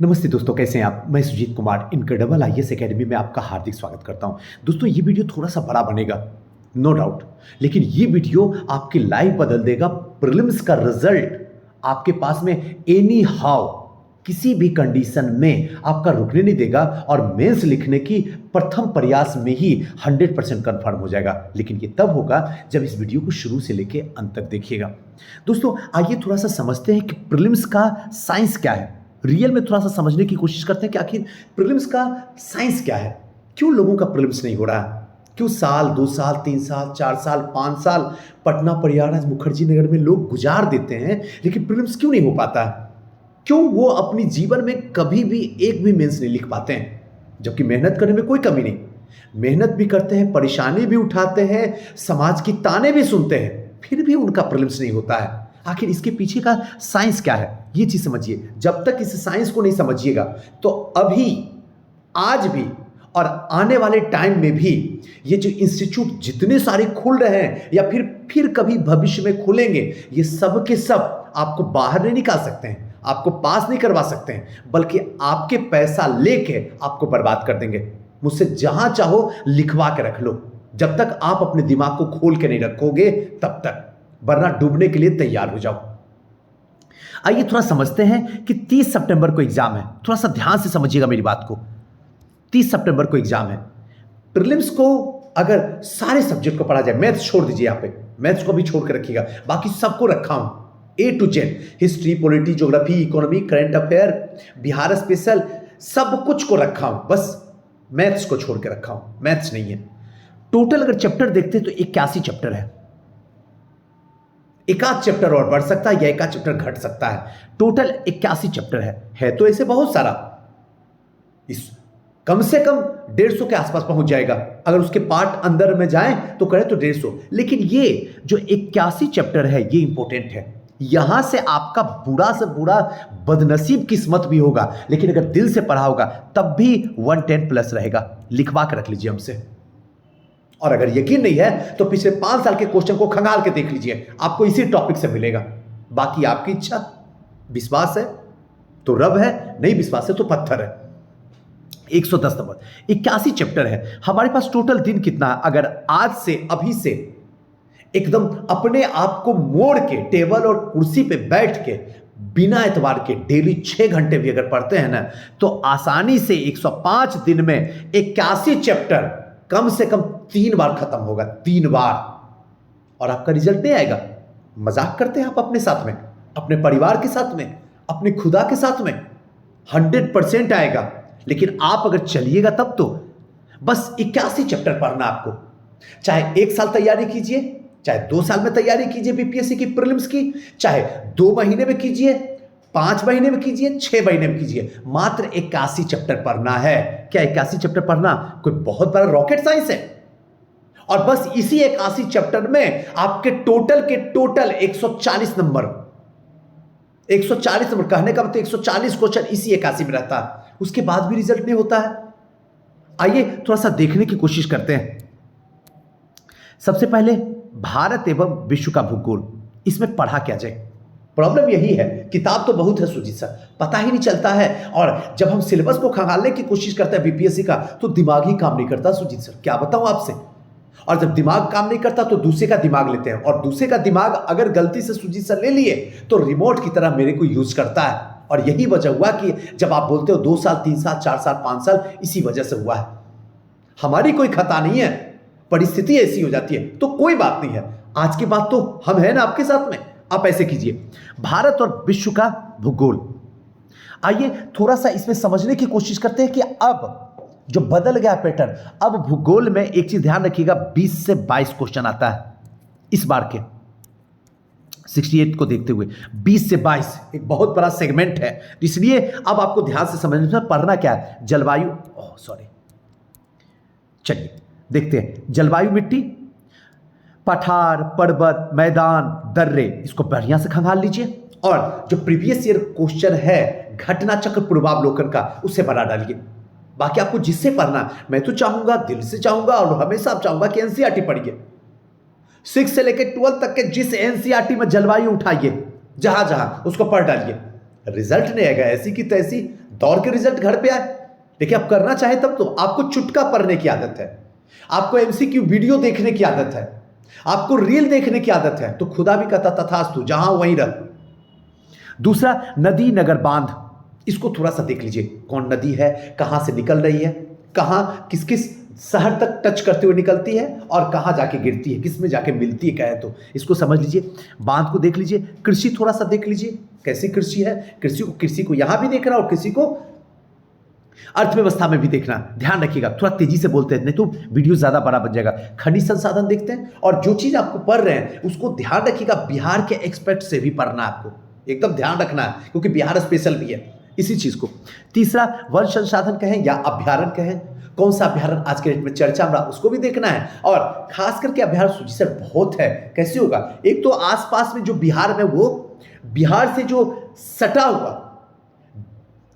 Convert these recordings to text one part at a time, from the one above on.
नमस्ते दोस्तों, कैसे हैं आप? मैं Sujeet Kumar incredible IAS academy में आपका हार्दिक स्वागत करता हूं। दोस्तों, ये वीडियो थोड़ा-सा बड़ा बनेगा, नो डाउट, लेकिन ये वीडियो आपकी लाइफ बदल देगा। प्रीलिम्स का रिजल्ट आपके पास में एनी हाउ किसी भी कंडीशन में आपका रुकने नहीं देगा और मेंस लिखने की प्रथम प्रयास में ही 100% कंफर्म हो जाएगा। लेकिन ये तब होगा जब इस वीडियो को शुरू से लेके अंत तक देखिएगा। दोस्तों, आइए थोड़ा-सा समझते हैं कि प्रीलिम्स का साइंस क्या है। रियल में थोड़ा-सा समझने की कोशिश करते हैं कि आखिर प्रीलिम्स का साइंस क्या है? क्यों लोगों का प्रीलिम्स नहीं हो रहा है? क्यों साल, 2 साल, 3 साल, 4 साल, 5 साल पटना, प्रयागराज, मुखर्जी नगर में लोग गुजार देते हैं, लेकिन प्रीलिम्स क्यों नहीं हो पाता है? क्यों वो अपनी जीवन में कभी भी एक भी मेंस नहीं लिख पाते हैं? जबकि मेहनत करने में कोई कमी नहीं। मेहनत भी करते हैं, परेशानी भी उठाते हैं, समाज की ताने भी सुनते हैं, फिर भी उनका प्रीलिम्स नहीं होता है। आखिर इसके पीछे का साइंस क्या है? ये चीज समझिए। जब तक इस साइंस को नहीं समझिएगा तो अभी, आज भी और आने वाले टाइम में भी ये जो इंस्टीट्यूट जितने सारे खुल रहे हैं या फिर कभी भविष्य में खुलेंगे, ये सब के सब आपको बाहर नहीं निकाल सकते हैं, आपको पास नहीं करवा सकते हैं, बल्कि आपके पैसा लेके आपको बर्बाद कर देंगे। मुझसे जहां चाहो लिखवा के रख लो, जब तक आप अपने दिमाग को खोल के नहीं रखोगे तब तक, वरना डूबने के लिए तैयार हो जाओ। आइए थोड़ा समझते हैं कि 30 सितंबर को एग्जाम है। थोड़ा सा ध्यान से समझिएगा मेरी बात को। 30 सितंबर को एग्जाम है। प्रीलिम्स को अगर सारे सब्जेक्ट को पढ़ा जाए, मैथ्स छोड़ दीजिए, यहां पे मैथ्स को भी छोड़ के रखिएगा, बाकी सबको रखा हूं A to Z, history, polity, geography, economy, current affair, Bihar special, सब कुछ को रखा हूं, बस मैथ्स को छोड़ के रखा हूं। मैथ्स नहीं है। टोटल अगर चैप्टर देखते हैं तो 81 चैप्टर है। एक आध चैप्टर और बढ़ सकता है या एक आध चैप्टर घट सकता है। टोटल 81 चैप्टर है तो ऐसे बहुत सारा, इस कम से कम 150 के आसपास पहुंच जाएगा। अगर उसके पार्ट अंदर में जाएं तो करें तो 150। लेकिन ये जो 81 चैप्टर है ये इंपॉर्टेंट है। यहां से आपका बुरा से बुरा बदनसीब किस्मत भी होगा, लेकिन अगर दिल से पढ़ा होगा तब भी 110 प्लस रहेगा। लिखवा के रख लीजिए हमसे। और अगर यकीन नहीं है तो पिछले 5 साल के क्वेश्चन को खंगाल के देख लीजिए, आपको इसी टॉपिक से मिलेगा। बाकी आपकी इच्छा। विश्वास है तो रब है, नहीं विश्वास है तो पत्थर है। 110 नंबर, 81 चैप्टर है। हमारे पास टोटल दिन कितना है? अगर आज से, अभी से एकदम अपने आप को मोड़ के टेबल और कुर्सी पे बैठ के बिना एतवार के डेली 6 घंटे भी अगर पढ़ते हैं ना, तो आसानी से 105 दिन में 81 चैप्टर कम से कम 3 बार खत्म होगा। 3 बार। और आपका रिजल्ट नहीं आएगा। मजाक करते हैं आप अपने साथ में, अपने परिवार के साथ में, अपने खुदा के साथ में। 100% आएगा। लेकिन आप अगर चलिएगा तब तो। बस 81 चैप्टर पढ़ना आपको। चाहे 1 साल तैयारी कीजिए, चाहे 2 साल में तैयारी कीजिए बीपीएससी की प्रीलिम्स की, चाहे 2 महीने में कीजिए, 5 महीने में कीजिए, 6 महीने में कीजिए, मात्र 81 चैप्टर पढ़ना है। क्या 81 चैप्टर पढ़ना कोई बहुत बड़ा रॉकेट साइंस है? और बस इसी 81 चैप्टर में आपके टोटल के टोटल 140 नंबर, 140 नंबर कहने का मतलब 140 क्वेश्चन इसी 81 में रहता है। उसके बाद भी रिजल्ट नहीं होता है। आइए थोड़ा सा देखने की कोशिश करते हैं। सबसे पहले भारत एवं विश्व का भूगोल, इसमें पढ़ा क्या जाए? प्रॉब्लम यही है, किताब तो बहुत है सुजीत सर, पता ही नहीं चलता है। और जब हम सिलेबस को खंगालने की कोशिश करते हैं बीपीएससी का, तो दिमाग ही काम नहीं करता सुजीत सर, क्या बताऊं आपसे। और जब दिमाग काम नहीं करता तो दूसरे का दिमाग लेते हैं, और दूसरे का दिमाग अगर गलती से सुजीत सर ले लिए तो रिमोट की तरह मेरे को यूज करता है। और यही वजह हुआ कि जब आप बोलते हो 2 साल, 3 साल, 4 साल, 5 साल, इसी वजह से हुआ है। हमारी कोई खता नहीं है, परिस्थिति ऐसी हो जाती है, तो कोई बात नहीं है। आज की बात तो हम हैं ना आपके साथ में। आप ऐसे कीजिए, भारत और विश्व का भूगोल। आइए थोड़ा सा इसमें समझने की कोशिश करते हैं कि अब जो बदल गया पैटर्न, अब भूगोल में एक चीज ध्यान रखिएगा, 20 से 22 क्वेश्चन आता है इस बार के 68 को देखते हुए। 20 से 22 एक बहुत बड़ा सेगमेंट है, इसलिए अब आपको ध्यान से समझना पढ़ना क्या है। जलवायु, चलिए देखते हैं। जलवायु, मिट्टी, पठार, पर्वत, मैदान, दर्रे, इसको बढ़िया से खंगाल लीजिए। और जो प्रीवियस ईयर क्वेश्चन है घटना चक्र पूर्वावलोकन का, उससे बना डालिए। बाकी आपको जिससे पढ़ना, मैं तो चाहूंगा, दिल से चाहूंगा और हमेशा चाहूंगा कि एनसीईआरटी पढ़िए। 6 से लेकर 12 तक के जिस एनसीईआरटी में जलवायु उठाइए, जहां जहां उसको पढ़ डालिए। रिजल्ट नहीं आएगा ऐसी की तैसी, दौड़ के रिजल्ट घर पे आए। देखिए, आप करना चाहे तब तो। आपको चुटका पढ़ने की आदत है, आपको एमसीक्यू वीडियो देखने की आदत है, आपको रील देखने की आदत है, तो खुदा भी कहता तथास्तु, जहां वहीं रह। दूसरा, नदी नगर बांध, इसको थोड़ा सा देख लीजिए। कौन नदी है, कहां से निकल रही है, कहां किस किस शहर तक टच करते हुए निकलती है और कहां जाके गिरती है, किस में जाके मिलती है, कहे तो इसको समझ लीजिए। बांध को देख लीजिए। कृषि थोड़ा सा देख लीजिए, कैसी कृषि है। कृषि को यहां भी देखना और कृषि को अर्थव्यवस्था में भी देखना। ध्यान रखिएगा, थोड़ा तेजी से बोलते हैं, नहीं तो वीडियो ज्यादा बड़ा बन जाएगा। खनिज संसाधन देखते हैं, और जो चीज आपको पढ़ रहे हैं उसको ध्यान रखिएगा, बिहार के एक्सपेक्ट से भी पढ़ना आपको एकदम ध्यान रखना है, क्योंकि बिहार स्पेशल भी है इसी चीज को। तीसरा, वन संसाधन कहें या अभ्यारण्य कहें, कौन सा अभ्यारण्य आज के डेट में चर्चा में रहा, उसको भी देखना है। और खास करके अभ्यारण्य सूची सर बहुत है, कैसे होगा। एक तो आसपास में जो बिहार में, वो बिहार से जो सटा हुआ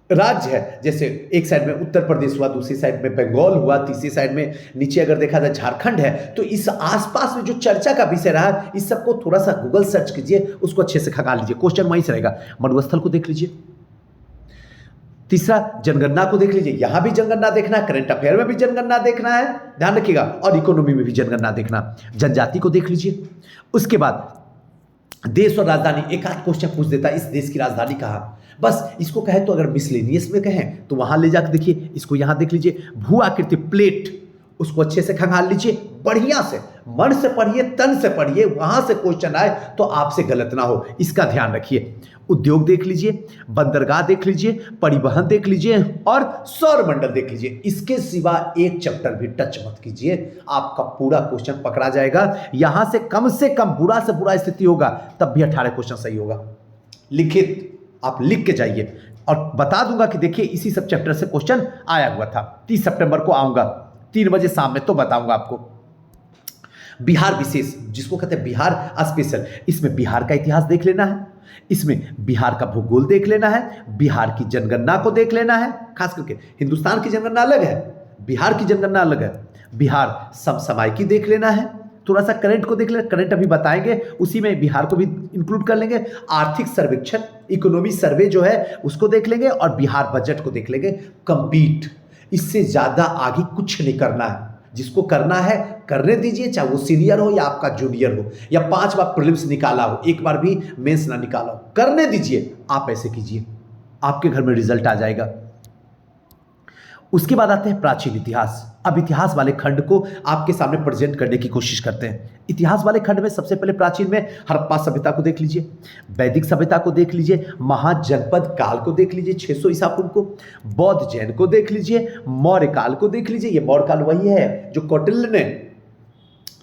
राज्य है, जैसे एक साइड में उत्तर प्रदेश हुआ, दूसरी साइड में बंगाल हुआ, तीसरी साइड में नीचे अगर देखा जाए झारखंड है। तो इस आसपास में जो चर्चा का विषय रहा, इस सबको थोड़ा सा गूगल सर्च कीजिए, उसको अच्छे से खंगाल लीजिए, क्वेश्चन वहीं से रहेगा। मरुस्थल को देख लीजिए। तीसरा, जनगणना को देख लीजिए, यहां भी जनगणना देखना है, करंट अफेयर में भी जनगणना देखना है, ध्यान रखिएगा, और इकोनॉमी में भी जनगणना देखना। जनजाति को देख लीजिए। उसके बाद देश और राजधानी, एक आध क्वेश्चन पूछ देता है, इस देश की राजधानी कहाँ, बस इसको कहे तो अगर मिसलेनियस में कहें तो वहां ले जाकर देखिए, इसको यहां देख लीजिए। भू आकृति प्लेट, उसको अच्छे से खंगाल लीजिए, बढ़िया से, मन से पढ़िए, तन से पढ़िए, वहां से क्वेश्चन आए तो आपसे गलत ना हो, इसका ध्यान रखिए। उद्योग देख लीजिए, बंदरगाह देख लीजिए, परिवहन देख लीजिए, और सौर मंडल देख लीजिए। इसके सिवा एक चैप्टर भी टच मत कीजिए, आपका पूरा क्वेश्चन पकड़ा जाएगा। यहां से कम बुरा से बुरा स्थिति होगा तब भी 18 क्वेश्चन सही होगा। लिखित आप लिख के जाइए, और बता दूंगा कि देखिए इसी सब चैप्टर से क्वेश्चन आया हुआ था। 30 सितंबर को आऊंगा 3 बजे शाम में, तो बताऊंगा आपको। बिहार विशेष, जिसको कहते हैं बिहार स्पेशल, इसमें बिहार का इतिहास देख लेना है, इसमें बिहार का भूगोल देख लेना है, बिहार की जनगणना को देख लेना है। खास करके हिंदुस्तान की जनगणना अलग है, बिहार की जनगणना अलग है। बिहार समसामयिकी देख लेना है, थोड़ा सा करंट को देख लेना, करंट अभी बताएंगे, उसी में बिहार को भी इंक्लूड कर लेंगे। आर्थिक सर्वेक्षण, इकोनॉमी सर्वे जो है उसको देख लेंगे, और बिहार बजट को देख लेंगे। कंप्लीट, इससे ज्यादा आगे कुछ नहीं करना है। जिसको करना है करने दीजिए, चाहे वो सीनियर हो या आपका जूनियर हो, या 5 बार प्रीलिम्स निकाला हो, एक बार भी मेंस ना निकाला हो, करने दीजिए। आप ऐसे कीजिए, आपके घर में रिजल्ट आ जाएगा। उसके बाद आते हैं प्राचीन इतिहास। अब इतिहास वाले खंड को आपके सामने प्रेजेंट करने की कोशिश करते हैं। इतिहास वाले खंड में सबसे पहले प्राचीन में हड़प्पा सभ्यता को देख लीजिए, वैदिक सभ्यता को देख लीजिए, महाजनपद काल को देख लीजिए 600 ईसा पूर्व को, बौद्ध जैन को देख लीजिए, मौर्य काल को देख लीजिए। ये मौर्य काल वही है जो कौटिल्य ने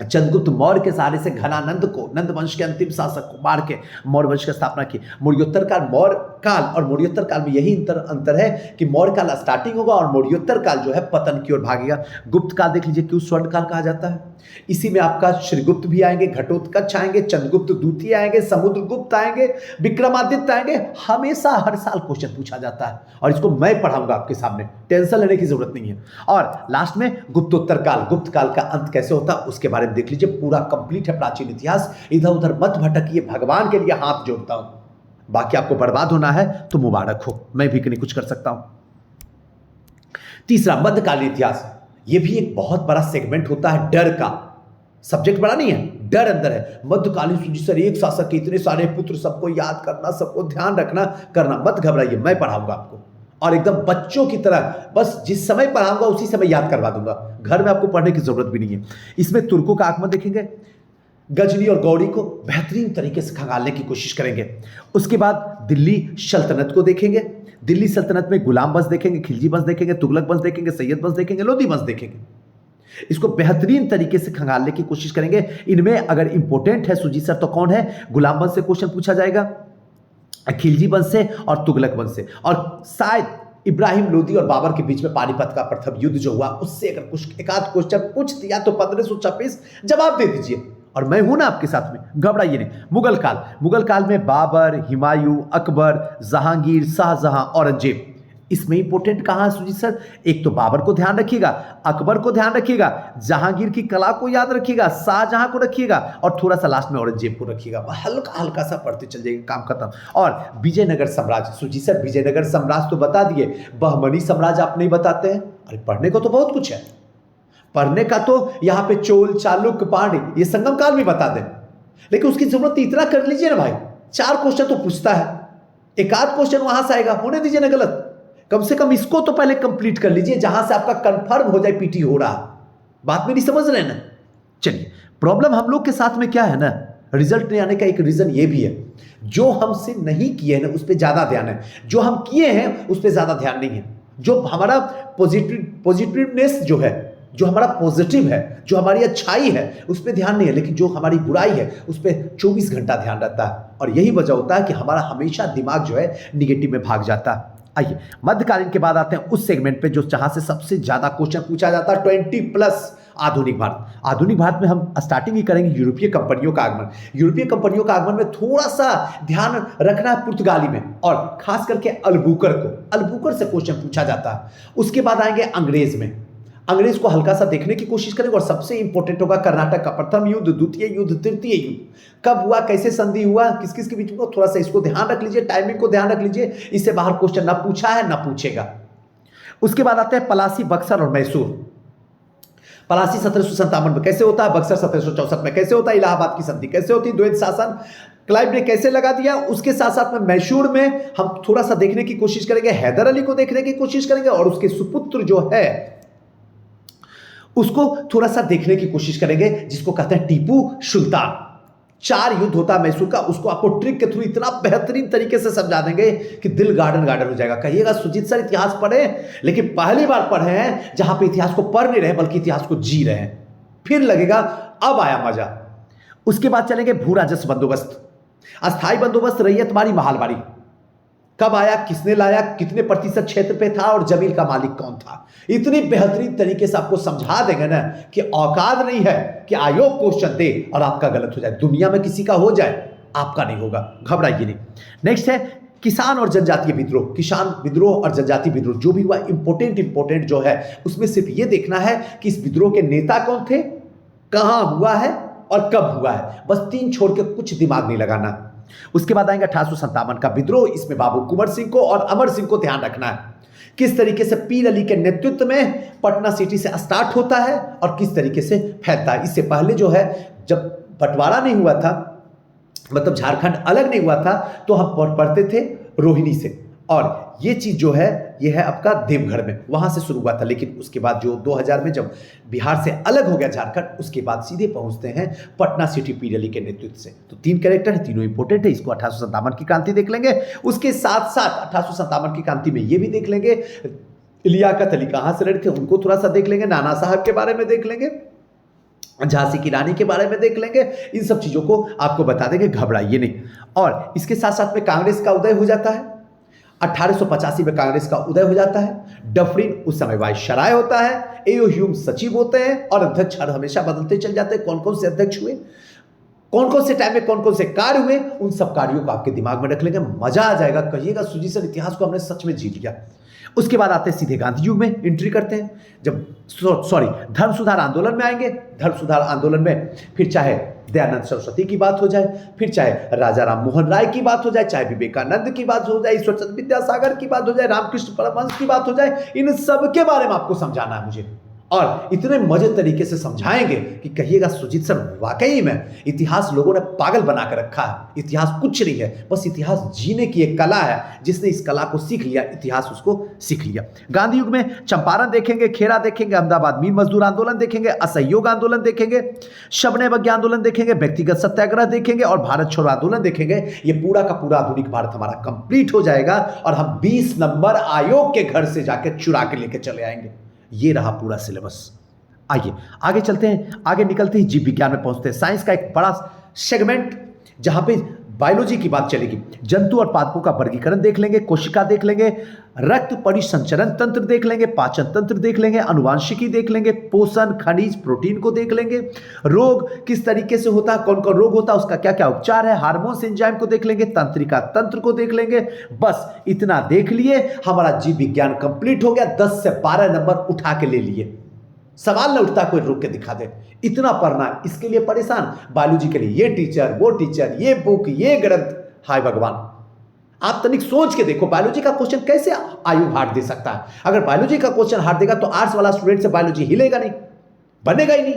चंद्रगुप्त मौर्य के सहारे से घनानंद को, नंद वंश के अंतिम शासक को मार के मौर्य वंश की स्थापना की। मौर्योत्तर काल, मौर्य काल और मौर्योत्तर काल में यही अंतर है कि मौर्य काल स्टार्टिंग होगा और मौर्योत्तर काल जो है पतन की ओर भागेगा। गुप्त काल देख लीजिए, क्यों स्वर्ण काल कहा जाता है। इसी में आपका श्रीगुप्त भी आएंगे, घटोत्कच आएंगे, चंद्रगुप्त द्वितीय आएंगे, समुद्रगुप्त आएंगे, विक्रमादित्य आएंगे। हमेशा हर साल क्वेश्चन पूछा जाता है, और इसको मैं पढ़ाऊंगा आपके सामने, टेंशन लेने की जरूरत नहीं है। और लास्ट में गुप्तोत्तर काल, गुप्त काल का अंत कैसे होता है उसके बारे में देख लीजिए। पूरा कंप्लीट है प्राचीन इतिहास। इधर उधर मत भटकिए, भगवान के लिए हाथ जोड़ता हूं। बाकी आपको बर्बाद होना है तो मुबारक हो, मैं भी नहीं कुछ कर सकता हूं। तीसरा, मध्यकालीन इतिहास। यह भी एक बहुत बड़ा सेगमेंट होता है डर का। सब्जेक्ट बड़ा नहीं है, डर अंदर है। मध्यकालीन सूची सर, एक शासक के इतने सारे पुत्र, सबको याद करना, सबको ध्यान रखना, करना मत घबराइए, मैं पढ़ाऊंगा आपको, और एकदम बच्चों की तरह, बस जिस समय पढ़ाऊंगा उसी समय याद करवा दूंगा। घर में आपको पढ़ने की जरूरत भी नहीं है। इसमें तुर्कों का आगमन देखेंगे, गजनी और गौड़ी को बेहतरीन तरीके से खंगालने की कोशिश करेंगे। उसके बाद दिल्ली सल्तनत को देखेंगे। दिल्ली सल्तनत में गुलाम वंश देखेंगे, खिलजी वंश देखेंगे, तुगलक वंश देखेंगे, सैयद वंश देखेंगे, लोधी वंश देखेंगे। इसको बेहतरीन तरीके से खंगालने की कोशिश करेंगे। इनमें अगर इंपॉर्टेंट है सुजीत सर तो कौन है, गुलाम वंश से क्वेश्चन पूछा जाएगा, खिलजी वंश से और तुगलक वंश से, और शायद इब्राहिम लोदी और बाबर के बीच में पानीपत का प्रथम युद्ध जो हुआ उससे अगर कुछ एक आध क्वेश्चन पूछ दिया तो 1526 जवाब दे दीजिए, और मैं हूं ना आपके साथ में, घबराइए नहीं। मुगल काल, मुगल काल में बाबर, हुमायूं, अकबर, जहांगीर, शाहजहां, औरंगजेब, इसमें इंपॉर्टेंट कहाँ है सुजीत सर? एक तो बाबर को ध्यान रखिएगा, अकबर को ध्यान रखिएगा, जहांगीर की कला को याद रखिएगा, शाहजहां को रखिएगा और थोड़ा सा लास्ट में औरंगजेब को रखिएगा। हल्का हल्का सा पढ़ते चल जाइए, काम खत्म। और विजयनगर साम्राज्य, सुजीत सर विजयनगर साम्राज्य तो बता दिए, बहमनी साम्राज्य आप नहीं बताते हैं। अरे पढ़ने को तो बहुत कुछ है, पढ़ने का तो यहाँ पे चोल, चालुक्य, पांड्य ये संगम काल में बता दें, लेकिन उसकी जरूरत इतना कर लीजिए ना भाई, 4 क्वेश्चन तो पूछता है, एक आध क्वेश्चन वहां से आएगा, होने दीजिए ना गलत। कम से कम इसको तो पहले कंप्लीट कर लीजिए, जहां से आपका कंफर्म हो जाए पीटी हो रहा। बात मेरी समझ रहे हैं ना? चलिए, प्रॉब्लम हम लोग के साथ में क्या है ना, रिजल्ट नहीं आने का एक रीजन ये भी है, जो हमसे नहीं किए हैं ना उस पर ज्यादा ध्यान है, जो हम किए हैं उस पर ज्यादा ध्यान नहीं है। जो हमारा पॉजिटिवनेस जो है, जो हमारा पॉजिटिव है, जो हमारी अच्छाई है उस पर ध्यान नहीं है, लेकिन जो हमारी बुराई है उस पर 24 घंटा ध्यान रहता है। और यही वजह होता है कि हमारा हमेशा दिमाग जो है निगेटिव में भाग जाता है। आइए मध्यकालीन के बाद आते हैं उस सेगमेंट पे जो जहां से सबसे ज्यादा क्वेश्चन पूछा जाता है, 20+ आधुनिक भारत। आधुनिक भारत में हम स्टार्टिंग ही करेंगे यूरोपीय कंपनियों का आगमन। यूरोपीय कंपनियों का आगमन में थोड़ा सा ध्यान रखना है पुर्तगाली में, और खास करके अल्बुकर से क्वेश्चन पूछा जाता है। उसके बाद आएंगे अंग्रेज में, अंग्रेज को हल्का सा देखने की कोशिश करेंगे। और सबसे इंपॉर्टेंट होगा कर्नाटक का प्रथम युद्ध, द्वितीय युद्ध, तृतीय युद्ध, कब हुआ, कैसे संधि हुआ, किस किस के बीच में, थोड़ा सा इसको ध्यान रख लीजिए, टाइमिंग को ध्यान रख लीजिए, इससे बाहर क्वेश्चन ना पूछा है ना पूछेगा। उसके बाद आते हैं पलासी, बक्सर और मैसूर। पलासी 1757 में कैसे होता है, बक्सर 1764 में कैसे होता है, इलाहाबाद की संधि कैसे होती है, द्वैध शासन क्लाइव ने कैसे लगा दिया। उसके साथ साथ में मैसूर में हम थोड़ा सा देखने की कोशिश करेंगे, हैदर अली को देखने की कोशिश करेंगे, और उसके सुपुत्र जो है उसको थोड़ा सा देखने की कोशिश करेंगे, जिसको कहते हैं टीपू सुल्तान। 4 युद्ध होता है मैसूर का, उसको आपको ट्रिक के थ्रू इतना बेहतरीन तरीके से समझा देंगे कि दिल गार्डन गार्डन हो जाएगा। कहिएगा सुजीत सर इतिहास पढ़े, लेकिन पहली बार पढ़े हैं जहां पे इतिहास को पढ़ नहीं रहे बल्कि इतिहास को जी रहे हैं, फिर लगेगा अब आया मजा। उसके बाद चलेंगे भू राजस्व बंदोबस्त, अस्थायी बंदोबस्त, रैयतवाड़ी, महालवाड़ी, कब आया, किसने लाया, कितने प्रतिशत क्षेत्र पे था और जमीन का मालिक कौन था। इतनी बेहतरीन तरीके से आपको समझा देंगे ना कि औकात नहीं है कि आयोग क्वेश्चन दे और आपका गलत हो जाए। दुनिया में किसी का हो जाए, आपका नहीं होगा, घबराइए नहीं। नेक्स्ट है किसान और जनजातीय विद्रोह। किसान विद्रोह और जनजातीय विद्रोह जो भी हुआ इंपोर्टेंट जो है, उसमें सिर्फ ये देखना है कि इस विद्रोह के नेता कौन थे, कहां हुआ है और कब हुआ है, बस 3 छोड़ के कुछ दिमाग नहीं लगाना। उसके बाद आएंगे 1857 का विद्रोह। इसमें बाबू कुंवर सिंह को और अमर सिंह को ध्यान रखना है, किस तरीके से पीर अली के नेतृत्व में पटना सिटी से स्टार्ट होता है और किस तरीके से फैलता है। इससे पहले जो है, जब बंटवारा नहीं हुआ था, मतलब झारखंड अलग नहीं हुआ था, तो हम पढ़ते थे रोहिणी से, और ये चीज जो है ये है आपका देवघर में, वहां से शुरू हुआ था। लेकिन उसके बाद जो 2000 में जब बिहार से अलग हो गया झारखंड, उसके बाद सीधे पहुंचते हैं पटना सिटी पीर अली के नेतृत्व से। तो 3 कैरेक्टर है, तीनों इंपोर्टेंट है। इसको 1857 की क्रांति देख लेंगे, उसके साथ साथ 1857 की क्रांति में ये भी देख लेंगे लियाकत अली कहां से लड़े थे, उनको थोड़ा सा देख लेंगे, नाना साहब के बारे में देख लेंगे, झांसी की रानी के बारे में देख लेंगे। इन सब चीजों को आपको बता देंगे, घबराइए नहीं। और इसके साथ साथ में कांग्रेस का उदय हो जाता है, 1885 में कांग्रेस का उदय हो जाता है। डफरिन उस समय वायसराय होता है, एओ ह्यूम सचिव होते हैं, और अध्यक्ष हर हमेशा बदलते चल जाते हैं। कौन कौन से अध्यक्ष हुए, कौन कौन से टाइम में कौन कौन से कार्य हुए, उन सब कार्यों को आपके दिमाग में रख लेंगे, मजा आ जाएगा। कहिएगा सुजी सर इतिहास को हमने सच में जीत लिया। उसके बाद आते हैं सीधे गांधी युग में एंट्री करते हैं, जब धर्म सुधार आंदोलन में आएंगे। धर्म सुधार आंदोलन में फिर चाहे दयानंद सरस्वती की बात हो जाए, फिर चाहे राजा राम मोहन राय की बात हो जाए, चाहे विवेकानंद की बात हो जाए, ईश्वरचंद्र विद्यासागर की बात हो जाए, रामकृष्ण परमहंस की बात हो जाए, इन सब के बारे में आपको समझाना है मुझे, और इतने मजे तरीके से समझाएंगे कि कहिएगा सुजीत सर वाकई में इतिहास लोगों ने पागल बना कर रखा है। इतिहास कुछ नहीं है, बस इतिहास जीने की एक कला है। जिसने इस कला को सीख लिया, इतिहास उसको सीख लिया। गांधी युग में चंपारण देखेंगे, खेरा देखेंगे, अहमदाबाद मील मजदूर आंदोलन देखेंगे, असहयोग आंदोलन देखेंगे, शबनबग्गी आंदोलन देखेंगे, व्यक्तिगत सत्याग्रह देखेंगे और भारत छोड़ो आंदोलन देखेंगे। ये पूरा का पूरा आधुनिक भारत हमारा कंप्लीट हो जाएगा और हम 20 नंबर आयोग के घर से जाकर चुरा के लेके चले आएंगे। ये रहा पूरा सिलेबस। आइए आगे चलते हैं, आगे निकलते ही जीव विज्ञान में पहुंचते हैं। साइंस का एक बड़ा सेगमेंट जहां पे बायोलॉजी की बात चलेगी, जंतु और पादपों का वर्गीकरण देख लेंगे, कोशिका देख लेंगे, रक्त परिसंचरण तंत्र देख लेंगे, पाचन तंत्र देख लेंगे, अनुवांशिकी देख लेंगे, पोषण, खनिज, प्रोटीन को देख लेंगे, रोग किस तरीके से होता है, कौन कौन रोग होता है, उसका क्या क्या उपचार है, हार्मोन्स, एंजाइम को देख लेंगे, तंत्रिका तंत्र को देख लेंगे। बस इतना देख लिए, हमारा जीव विज्ञान कंप्लीट हो गया। 10 से 12 नंबर उठा के ले लिए, सवाल न उठता कोई रोक के दिखा दे। इतना पढ़ना, इसके लिए परेशान, बायोलॉजी के लिए ये टीचर, वो टीचर, ये बुक, ये ग्रंथ। हाय भगवान, आप तनिक सोच के देखो, बायोलॉजी का क्वेश्चन कैसे आयु हार दे सकता है? अगर बायोलॉजी का क्वेश्चन हार देगा तो आर्ट्स वाला स्टूडेंट से बायोलॉजी हिलेगा नहीं, बनेगा ही नहीं।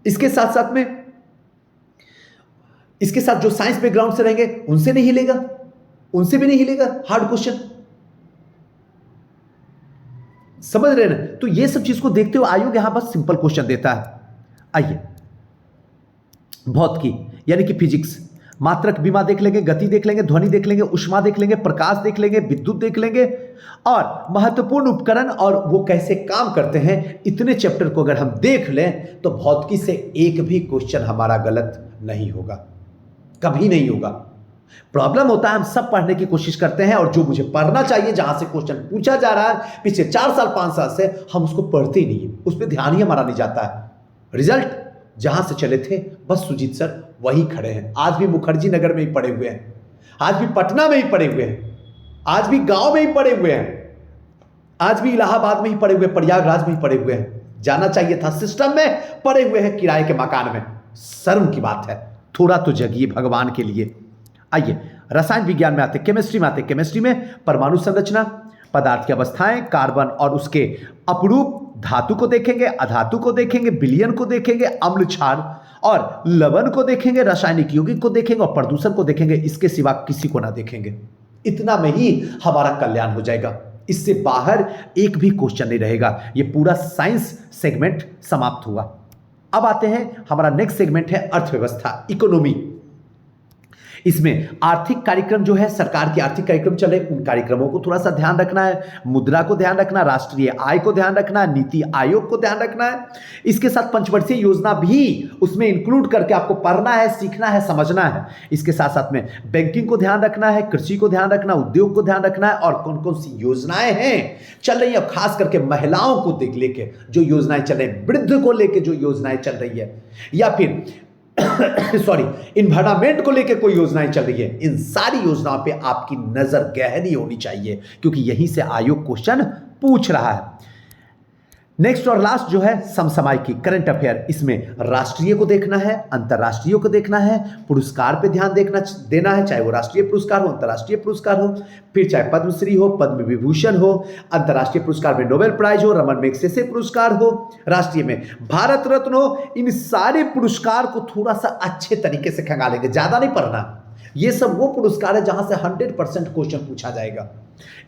इसके साथ साथ में, इसके साथ जो साइंस बैकग्राउंड से रहेंगे उनसे नहीं हिलेगा, उनसे भी नहीं हिलेगा हार्ड क्वेश्चन। समझ रहे ना? तो ये सब चीज को देखते हुए आयोग यहां बस सिंपल क्वेश्चन देता है। आइए, भौतिकी यानी कि फिजिक्स, मात्रक बीमा देख लेंगे, गति देख लेंगे, ध्वनि देख लेंगे, ऊष्मा देख लेंगे, प्रकाश देख लेंगे, विद्युत देख लेंगे, और महत्वपूर्ण उपकरण और वो कैसे काम करते हैं। इतने चैप्टर को अगर हम देख लें तो भौतिकी से एक भी क्वेश्चन हमारा गलत नहीं होगा, कभी नहीं होगा। प्रॉब्लम होता है हम सब पढ़ने की कोशिश करते हैं और जो मुझे पढ़ना चाहिए, जहां से क्वेश्चन पूछा जा रहा है पिछले 4 साल 5 साल से, हम उसको पढ़ते ही नहीं है, उस पर ध्यान ही हमारा नहीं जाता है। रिजल्ट जहां से चले थे बस सुजीत सर वही खड़े हैं। आज भी मुखर्जी नगर में ही पड़े हुए हैं, आज भी पटना में ही पड़े हुए हैं, आज भी गांव में ही पड़े हुए हैं, आज भी इलाहाबाद में ही पड़े हुए, प्रयागराज में ही पड़े हुए हैं। जाना चाहिए था सिस्टम में, पड़े हुए हैं किराए के मकान में। शर्म की बात है, थोड़ा तो जगिए भगवान के लिए। आइए रसायन विज्ञान में आते, केमिस्ट्री में आते। केमिस्ट्री में परमाणु संरचना, पदार्थ की अवस्थाएं, कार्बन और उसके अपरूप, धातु को देखेंगे, अधातु को देखेंगे, विलयन को देखेंगे, अम्ल क्षार और लवण को देखेंगे, रासायनिक यौगिक को देखेंगे और प्रदूषण को देखेंगे। इसके सिवा किसी को ना देखेंगे। इतना में ही हमारा कल्याण हो जाएगा, इससे बाहर एक भी क्वेश्चन नहीं रहेगा। ये पूरा साइंस सेगमेंट समाप्त हुआ। अब आते हैं, हमारा नेक्स्ट सेगमेंट है अर्थव्यवस्था, इकोनॉमी। इसमें आर्थिक कार्यक्रम जो है, सरकार के आर्थिक कार्यक्रम चले, उन कार्यक्रमों को थोड़ा सा ध्यान रखना है, मुद्रा को ध्यान रखना, राष्ट्रीय आय को ध्यान रखना है, नीति आयोग को ध्यान रखना है। इसके साथ पंचवर्षीय योजना भी उसमें इंक्लूड करके आपको पढ़ना है, सीखना है, समझना है। इसके साथ साथ में बैंकिंग को ध्यान रखना है, कृषि को ध्यान रखना, उद्योग को ध्यान रखना है, और कौन कौन सी योजनाएं हैं चल रही है। अब खास करके महिलाओं को देख लेके जो योजनाएं चल रही है, वृद्ध को लेके जो योजनाएं चल रही है, या फिर सॉरी इन्वायरमेंट को लेकर कोई योजनाएं चल रही है, इन सारी योजनाओं पे आपकी नजर गहरी होनी चाहिए, क्योंकि यहीं से आयोग क्वेश्चन पूछ रहा है। नेक्स्ट और लास्ट जो है समसामयिकी, करंट अफेयर। इसमें राष्ट्रीय को देखना है, अंतर्राष्ट्रीय को देखना है, पुरस्कार पे ध्यान देना है, चाहे वो राष्ट्रीय पुरस्कार हो, अंतर्राष्ट्रीय पुरस्कार हो, फिर चाहे पद्मश्री हो, पद्म विभूषण हो, अंतर्राष्ट्रीय पुरस्कार में नोबेल प्राइज हो, रमन मैग्सेसे पुरस्कार हो, राष्ट्रीय में भारत रत्न हो। इन सारे पुरस्कार को थोड़ा सा अच्छे तरीके से खंगालेंगे, ज्यादा नहीं पढ़ना। ये सब वो पुरस्कार है जहां से 100% क्वेश्चन पूछा जाएगा।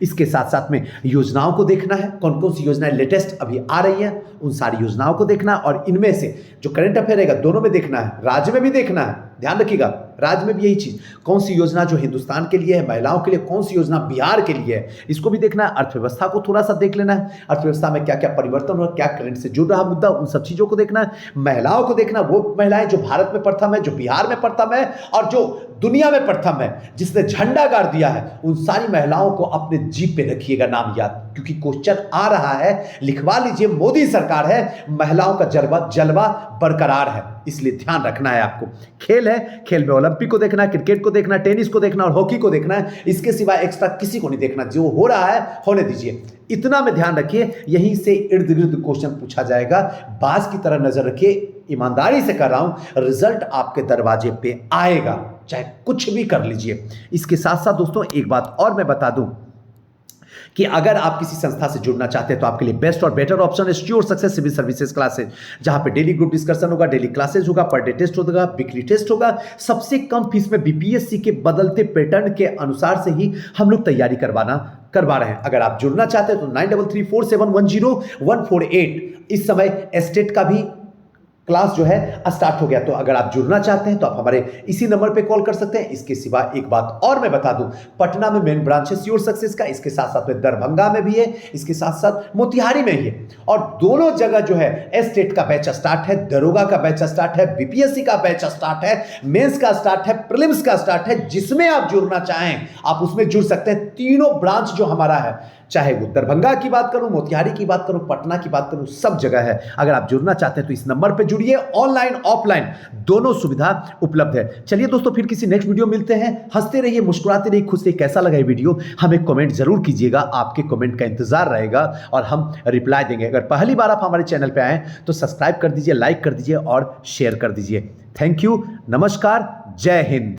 इसके साथ साथ में योजनाओं को देखना है, कौन कौन सी योजनाएं लेटेस्ट अभी आ रही हैं, उन सारी योजनाओं को देखना है, और इनमें से जो करंट अफेयर रहेगा दोनों में देखना है, राज्य में भी देखना है। ध्यान रखिएगा, राज्य में भी यही चीज, कौन सी योजना जो हिंदुस्तान के लिए है, महिलाओं के लिए, कौन सी योजना बिहार के लिए है, इसको भी देखना है। अर्थव्यवस्था को थोड़ा सा देख लेना है, अर्थव्यवस्था में क्या क्या परिवर्तन हो, क्या करंट से जुड़ रहा मुद्दा, उन सब चीजों को देखना है। महिलाओं को देखना, वो महिलाएं जो भारत में प्रथम है, जो बिहार में प्रथम है, और जो दुनिया में प्रथम है, जिसने झंडा गाड़ दिया है, उन सारी महिलाओं को अपने जीप पे रखिएगा नाम याद, क्योंकि क्वेश्चन आ रहा है। लिखवा लीजिए, मोदी सरकार है, महिलाओं का जलवा बरकरार है, इसलिए ध्यान रखना है आपको। खेल है, खेल में ओलंपिक को देखना है, क्रिकेट को देखना है, टेनिस को देखना और हॉकी को देखना है। इसके सिवा एक्स्ट्रा किसी को नहीं देखना, जो हो रहा है होने दीजिए। इतना में ध्यान रखिए, यहीं से इर्द गिर्द क्वेश्चन पूछा जाएगा। बाज की तरह नजर रखिए, ईमानदारी से कर रहा हूं, रिजल्ट आपके दरवाजे पे आएगा, चाहे कुछ भी कर लीजिए। इसके साथ साथ दोस्तों एक बात और मैं बता दूं कि अगर आप किसी संस्था से जुड़ना चाहते हैं तो आपके लिए बेस्ट और बेटर ऑप्शन है sure success civil services classes, जहां पे डेली ग्रुप डिस्कशन होगा, डेली क्लासेज होगा, पर डे टेस्ट होगा, वीकली टेस्ट होगा। सबसे कम फीस में बीपीएससी के बदलते पैटर्न के अनुसार से ही हम लोग तैयारी करवा रहे हैं। अगर आप जुड़ना चाहते हैं तो 9334710148 इस समय एस्टेट का भी क्लास जो है स्टार्ट हो गया। तो अगर आप जुड़ना चाहते हैं तो आप हमारे इसी नंबर पे कॉल कर सकते हैं। इसके सिवा एक बात और मैं बता दूं, पटना में मेन ब्रांच है श्योर सक्सेस का, इसके साथ साथ में दरभंगा में भी है, इसके साथ साथ मोतिहारी में ही है। और दोनों जगह जो है एस्टेट का बैच स्टार्ट है, दरोगा का बैच स्टार्ट है, बीपीएससी का बैच स्टार्ट है, मेंस का स्टार्ट है, प्रीलिम्स का स्टार्ट है। जिसमें आप जुड़ना चाहें आप उसमें जुड़ सकते हैं। तीनों ब्रांच जो हमारा है, चाहे वो दरभंगा की बात करूं, मोतिहारी की बात करूं, पटना की बात करूं, सब जगह है। अगर आप जुड़ना चाहते हैं तो इस नंबर पे जुड़िए। ऑनलाइन ऑफलाइन दोनों सुविधा उपलब्ध है। चलिए दोस्तों, फिर किसी नेक्स्ट वीडियो मिलते हैं। हंसते रहिए, मुस्कुराते रहिए, खुश रहिए। कैसा लगा ये वीडियो हमें कमेंट जरूर कीजिएगा, आपके कमेंट का इंतजार रहेगा और हम रिप्लाई देंगे। अगर पहली बार आप हमारे चैनल पे आए तो सब्सक्राइब कर दीजिए, लाइक कर दीजिए और शेयर कर दीजिए। थैंक यू, नमस्कार, जय हिंद।